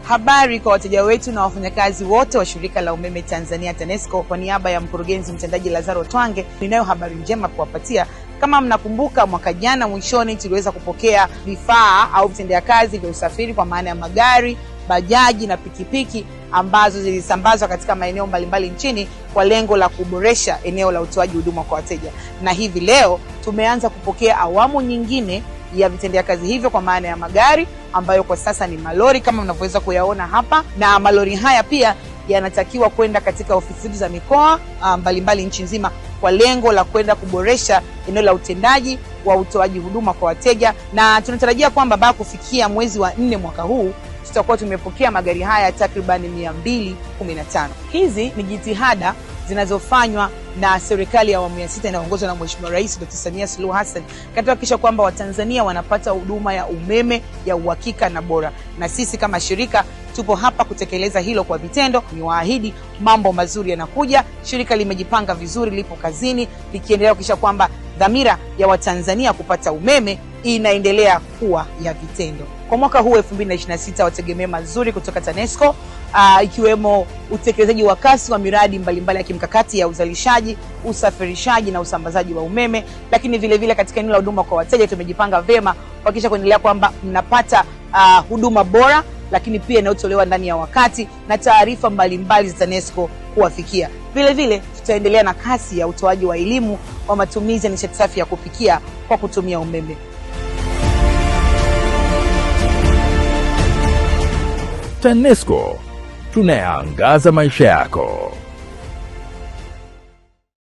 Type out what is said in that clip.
Habari kwa wateja wetu na wafanyakazi wote wa shirika la umeme Tanzania TANESCO. Kwa niaba ya mkurugenzi mtendaji Lazaro Twange, ninayo habari njema kuwapatia. Kama mnakumbuka, mwaka jana mwishoni tuliweza kupokea vifaa au vitendea kazi vya usafiri kwa maana ya magari, bajaji na pikipiki ambazo zilisambazwa katika maeneo mbalimbali nchini kwa lengo la kuboresha eneo la utoaji huduma kwa wateja. Na hivi leo tumeanza kupokea awamu nyingine ya vitendea kazi hivyo kwa maana ya magari ambayo kwa sasa ni malori kama mnavyoweza kuyaona hapa, na malori haya pia yanatakiwa kwenda katika ofisi za mikoa mbalimbali nchi nzima kwa lengo la kwenda kuboresha eneo la utendaji wa utoaji huduma kwa wateja. Na tunatarajia kwamba baada kufikia mwezi wa 4 mwaka huu tutakuwa tumepokea magari haya takriban 215. Hizi ni jitihada zinazofanywa na serikali ya awamu ya 6 inayoongozwa na Mheshimiwa Rais Dr. Samia Suluhu Hassan katika kuhakikisha kwamba Watanzania wanapata huduma ya umeme ya uhakika na bora. Na sisi kama shirika tupo hapa kutekeleza hilo kwa vitendo. Niwaahidi mambo mazuri yanakuja. Shirika limejipanga vizuri, lipo kazini likiendelea kuhakikisha kwamba dhamira ya Watanzania kupata umeme inaendelea kuwa ya vitendo. Kwa mwaka huu 2026 wategemea mazuri kutoka TANESCO, ikiwemo utekelezaji wa kasi wa miradi mbalimbali ya kimkakati ya uzalishaji, usafirishaji na usambazaji wa umeme. Lakini vile vile katika eneo la huduma kwa wateja tumejipanga vema kuhakikisha kuendelea kwamba mnapata huduma bora, lakini pia inayotolewa ndani ya wakati na taarifa mbalimbali za TANESCO kuwafikia. Vile vile tutaendelea na kasi ya utoaji wa elimu wa matumizi ya nishati safi ya kupikia kwa kutumia umeme. TANESCO, tunayaangaza maisha yako.